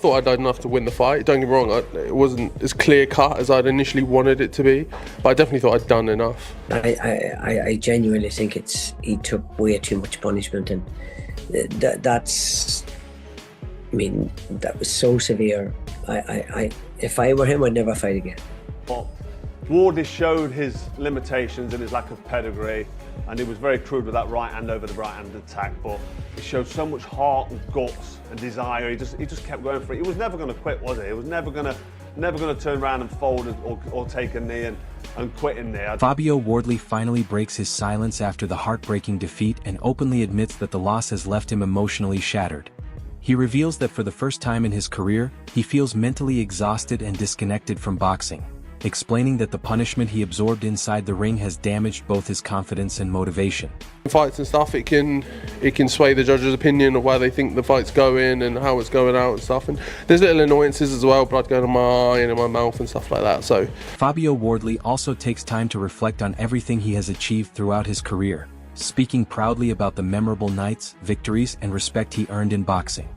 Thought I'd done enough to win the fight. Don't get me wrong, it wasn't as clear cut as I'd initially wanted it to be, but I definitely thought I'd done enough. I genuinely think he took way too much punishment, and that's, I mean, that was so severe. If I were him, I'd never fight again. Well, Wardley showed his limitations and his lack of pedigree, and he was very crude with that right hand over the right hand attack, but he showed so much heart and guts and desire. He just kept going for it. He was never going to quit, was he? He was never going to turn around and fold or take a knee and quit in there. Fabio Wardley finally breaks his silence after the heartbreaking defeat and openly admits that the loss has left him emotionally shattered. He reveals that for the first time in his career, he feels mentally exhausted and disconnected from boxing, explaining that the punishment he absorbed inside the ring has damaged both his confidence and motivation. Fights and stuff, it can sway the judge's opinion of where they think the fight's going and how it's going out and stuff. And there's little annoyances as well, blood going to my eye and in my mouth and stuff like that. So Fabio Wardley also takes time to reflect on everything he has achieved throughout his career, speaking proudly about the memorable nights, victories, and respect he earned in boxing.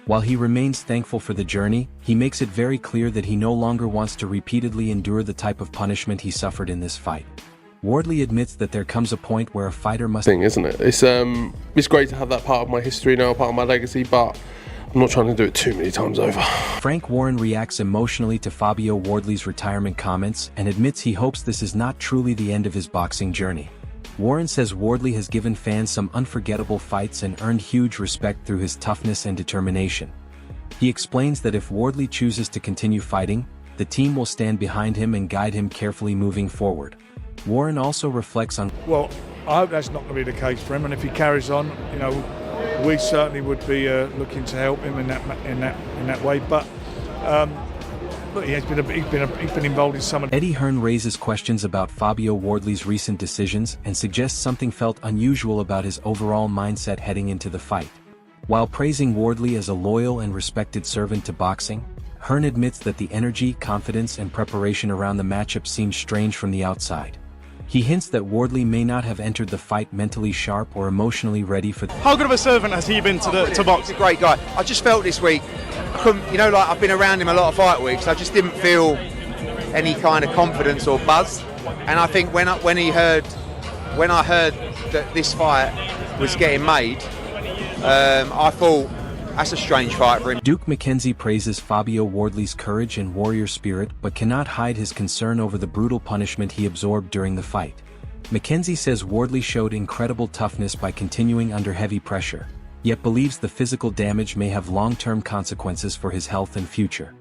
While he remains thankful for the journey, he makes it very clear that he no longer wants to repeatedly endure the type of punishment he suffered in this fight. Wardley admits that there comes a point where a fighter must... Isn't it? It's great to have that part of my history now, part of my legacy, but I'm not trying to do it too many times over. Frank Warren reacts emotionally to Fabio Wardley's retirement comments and admits he hopes this is not truly the end of his boxing journey. Warren says Wardley has given fans some unforgettable fights and earned huge respect through his toughness and determination. He explains that if Wardley chooses to continue fighting, the team will stand behind him and guide him carefully moving forward. Warren also reflects on... Well, I hope that's not going to be the case for him, and if he carries on, you know, we certainly would be looking to help him in that way. But look, he's been involved in some of... Eddie Hearn raises questions about Fabio Wardley's recent decisions and suggests something felt unusual about his overall mindset heading into the fight. While praising Wardley as a loyal and respected servant to boxing, Hearn admits that the energy, confidence, and preparation around the matchup seems strange from the outside. He hints that Wardley may not have entered the fight mentally sharp or emotionally ready for... How good of a servant has he been to boxing? He's a great guy. I just felt this week, you know, like I've been around him a lot of fight weeks, I just didn't feel any kind of confidence or buzz. And I think when I heard that this fight was getting made, I thought, that's a strange fight for him. Duke McKenzie praises Fabio Wardley's courage and warrior spirit but cannot hide his concern over the brutal punishment he absorbed during the fight. McKenzie says Wardley showed incredible toughness by continuing under heavy pressure, yet believes the physical damage may have long-term consequences for his health and future.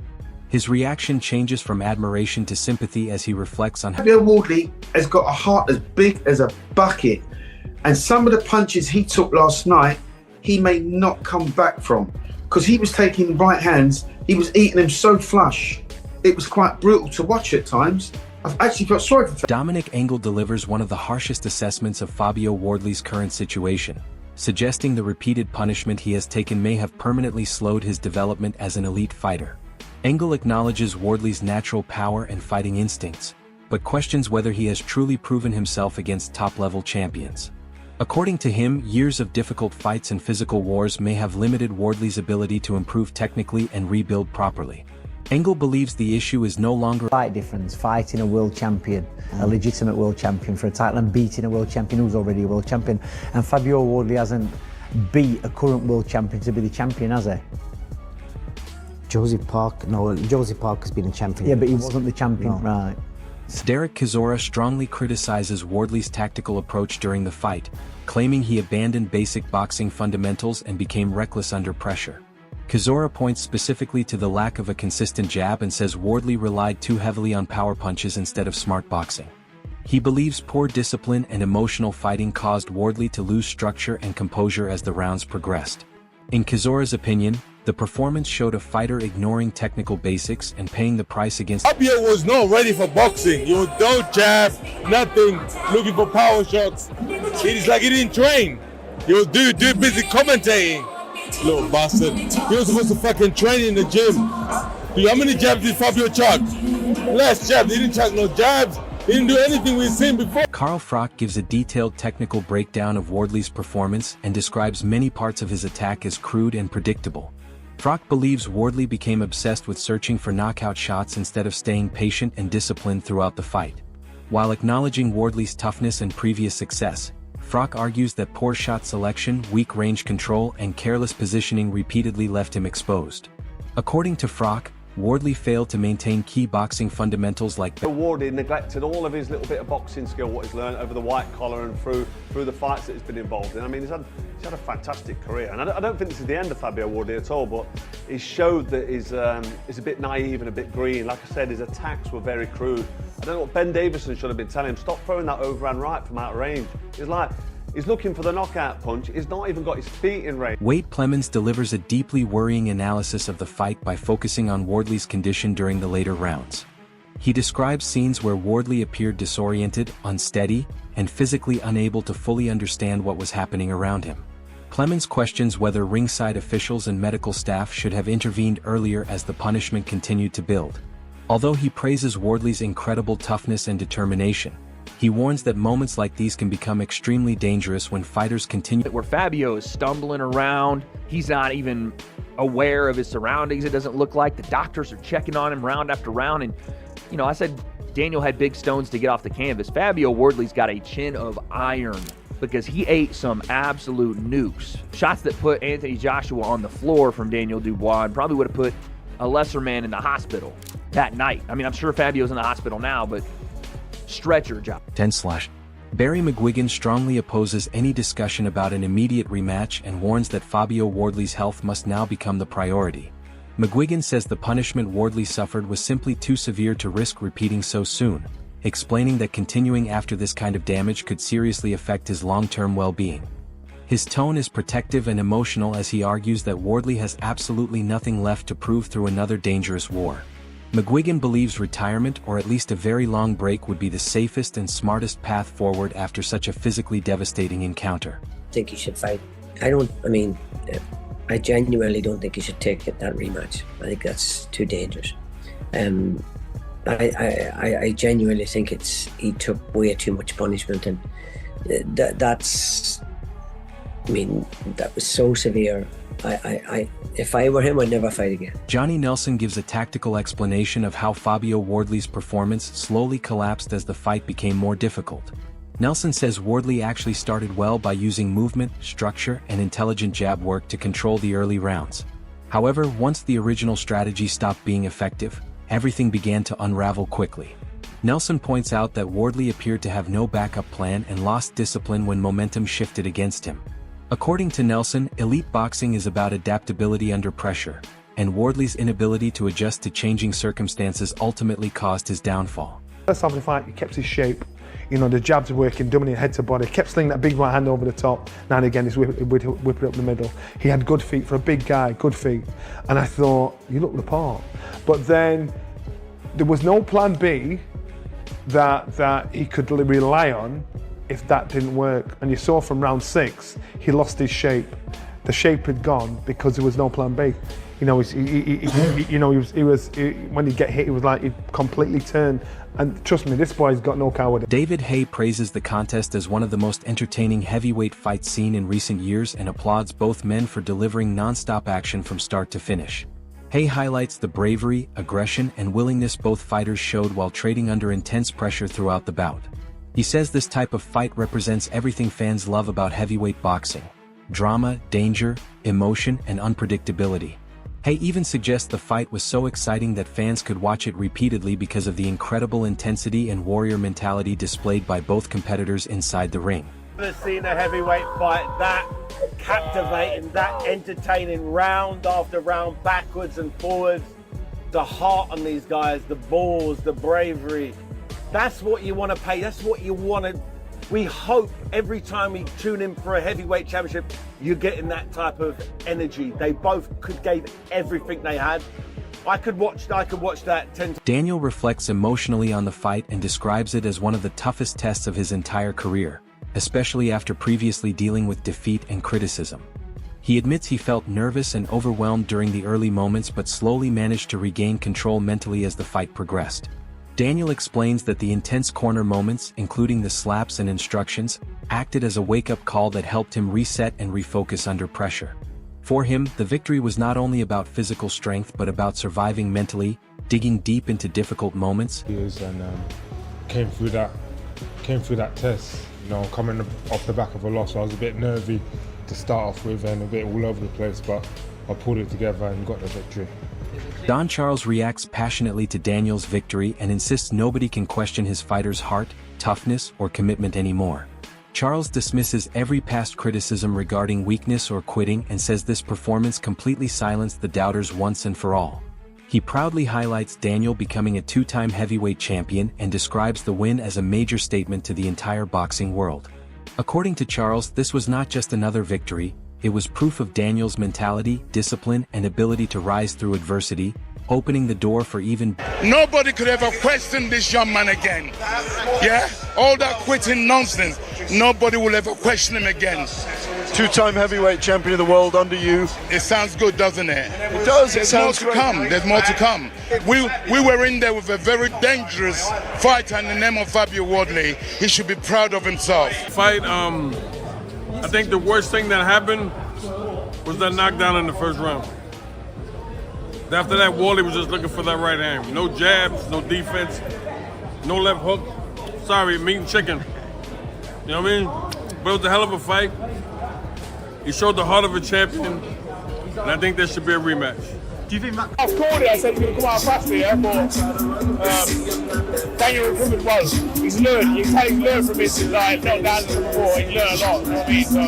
His reaction changes from admiration to sympathy as he reflects on... Fabio Wardley has got a heart as big as a bucket, and some of the punches he took last night he may not come back from, because he was taking right hands, he was eating them so flush. It was quite brutal to watch at times. I've actually felt sorry for... Dominic Engel delivers one of the harshest assessments of Fabio Wardley's current situation, suggesting the repeated punishment he has taken may have permanently slowed his development as an elite fighter. Engel acknowledges Wardley's natural power and fighting instincts, but questions whether he has truly proven himself against top-level champions. According to him, years of difficult fights and physical wars may have limited Wardley's ability to improve technically and rebuild properly. Engel believes the issue is no longer... Fight difference, fighting a world champion, a legitimate world champion for a title, and beating a world champion who's already a world champion. And Fabio Wardley hasn't beat a current world champion to be the champion, has he? Josie Parker's been a champion. Yeah, but he wasn't the champion, no. Right. Derek Chisora strongly criticizes Wardley's tactical approach during the fight, claiming he abandoned basic boxing fundamentals and became reckless under pressure. Chisora points specifically to the lack of a consistent jab and says Wardley relied too heavily on power punches instead of smart boxing. He believes poor discipline and emotional fighting caused Wardley to lose structure and composure as the rounds progressed. In Chisora's opinion, the performance showed a fighter ignoring technical basics and paying the price against... Fabio was not ready for boxing. He was no jab, nothing, looking for power shots. It's like he didn't train. He was busy commentating. Little bastard. He was supposed to fucking train in the gym. How many jabs did Fabio chuck? Last jab, he didn't chuck no jabs. He didn't do anything we've seen before. Carl Froch gives a detailed technical breakdown of Wardley's performance and describes many parts of his attack as crude and predictable. Froch believes Wardley became obsessed with searching for knockout shots instead of staying patient and disciplined throughout the fight. While acknowledging Wardley's toughness and previous success, Froch argues that poor shot selection, weak range control, and careless positioning repeatedly left him exposed. According to Froch, Wardley failed to maintain key boxing fundamentals like Wardley neglected all of his little bit of boxing skill, what he's learned over the white collar and through the fights that he's been involved in. I mean, he's had a fantastic career, and I don't think this is the end of Fabio Wardley at all, but he showed that he's a bit naive and a bit green. Like I said, his attacks were very crude. I don't know what Ben Davison should have been telling him. Stop throwing that overhand right from out of range. He's looking for the knockout punch. He's not even got his feet in range. Wade Clemens delivers a deeply worrying analysis of the fight by focusing on Wardley's condition during the later rounds. He describes scenes where Wardley appeared disoriented, unsteady, and physically unable to fully understand what was happening around him. Clemens questions whether ringside officials and medical staff should have intervened earlier as the punishment continued to build. Although he praises Wardley's incredible toughness and determination, he warns that moments like these can become extremely dangerous when fighters continue. Where Fabio is stumbling around, he's not even aware of his surroundings, it doesn't look like. The doctors are checking on him round after round. And, you know, I said Daniel had big stones to get off the canvas. Fabio Wardley's got a chin of iron because he ate some absolute nukes. Shots that put Anthony Joshua on the floor from Daniel Dubois and probably would have put a lesser man in the hospital that night. I mean, I'm sure Fabio's in the hospital now, but stretcher job. 10/. Barry McGuigan strongly opposes any discussion about an immediate rematch and warns that Fabio Wardley's health must now become the priority. McGuigan says the punishment Wardley suffered was simply too severe to risk repeating so soon, explaining that continuing after this kind of damage could seriously affect his long-term well-being. His tone is protective and emotional as he argues that Wardley has absolutely nothing left to prove through another dangerous war. McGuigan believes retirement or at least a very long break would be the safest and smartest path forward after such a physically devastating encounter. I think he should fight. I genuinely don't think he should take that rematch. I think that's too dangerous. I genuinely think he took way too much punishment, and that was so severe. If I were him, I'd never fight again. Johnny Nelson gives a tactical explanation of how Fabio Wardley's performance slowly collapsed as the fight became more difficult. Nelson says Wardley actually started well by using movement, structure, and intelligent jab work to control the early rounds. However, once the original strategy stopped being effective, everything began to unravel quickly. Nelson points out that Wardley appeared to have no backup plan and lost discipline when momentum shifted against him. According to Nelson, elite boxing is about adaptability under pressure, and Wardley's inability to adjust to changing circumstances ultimately caused his downfall. First half of the fight, he kept his shape. You know, the jabs were working, dominating head to body. Kept slinging that big right hand over the top. Now and again, he's whip it up the middle. He had good feet for a big guy, good feet. And I thought, you look the part. But then there was no plan B that he could rely on if that didn't work. And you saw from round 6, he lost his shape. The shape had gone because there was no plan B. You know, when he'd get hit, it was like he'd completely turn. And trust me, this boy's got no cowardice. David Hay praises the contest as one of the most entertaining heavyweight fights seen in recent years and applauds both men for delivering non-stop action from start to finish. Hay highlights the bravery, aggression, and willingness both fighters showed while trading under intense pressure throughout the bout. He says this type of fight represents everything fans love about heavyweight boxing: drama, danger, emotion, and unpredictability. Hay even suggests the fight was so exciting that fans could watch it repeatedly because of the incredible intensity and warrior mentality displayed by both competitors inside the ring. I've never seen a heavyweight fight that captivating, that entertaining, round after round, backwards and forwards. The heart on these guys, the balls, the bravery. That's what you want to pay. That's what you want to. We hope every time we tune in for a heavyweight championship, you're getting that type of energy. They both gave everything they had. I could watch that 10 times. Daniel reflects emotionally on the fight and describes it as one of the toughest tests of his entire career, especially after previously dealing with defeat and criticism. He admits he felt nervous and overwhelmed during the early moments but slowly managed to regain control mentally as the fight progressed. Daniel explains that the intense corner moments, including the slaps and instructions, acted as a wake-up call that helped him reset and refocus under pressure. For him, the victory was not only about physical strength but about surviving mentally, digging deep into difficult moments. And came through that test, you know, coming off the back of a loss. I was a bit nervy to start off with and a bit all over the place, but I pulled it together and got the victory. Don Charles reacts passionately to Daniel's victory and insists nobody can question his fighter's heart, toughness, or commitment anymore. Charles dismisses every past criticism regarding weakness or quitting and says this performance completely silenced the doubters once and for all. He proudly highlights Daniel becoming a two-time heavyweight champion and describes the win as a major statement to the entire boxing world. According to Charles, this was not just another victory, it was proof of Daniel's mentality, discipline, and ability to rise through adversity, opening the door for even... Nobody could ever question this young man again. Yeah? All that quitting nonsense, nobody will ever question him again. Two-time heavyweight champion of the world under you. It sounds good, doesn't it? It does. There's more to come. There's more to come. We were in there with a very dangerous fighter in the name of Fabio Wardley. He should be proud of himself. Fight, I think the worst thing that happened was that knockdown in the first round. After that, Wardley was just looking for that right hand. No jabs, no defense, no left hook. Sorry, meat and chicken. You know what I mean? But it was a hell of a fight. He showed the heart of a champion, and I think there should be a rematch. Do you think that? I've called it. I said he's going to come out faster, yeah, but Daniel recovered well. He's learned. You can learn from his like knockdowns before. He learned a lot. You know what I mean? So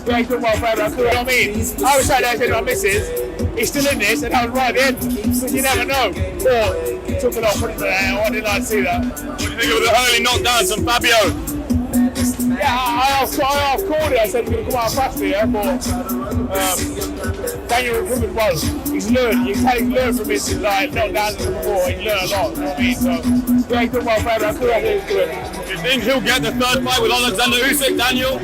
yeah, he's done well forever. You know what I mean? I was sat there saying to my missus, he's still in this, and I was right at the end. So you never know. But he took it off, put it there. I didn't like to see that. What do you think of the early knockdowns from Fabio? Yeah, I called it. I said he's going to come out faster, yeah, but Daniel recovered well. He's learned. You can learn from his like knockdowns before. He learned a lot. You know what I mean? So yeah, he's done well forever. I feel like he's doing. Do you think he'll get the third fight with Alexander Usyk, Daniel?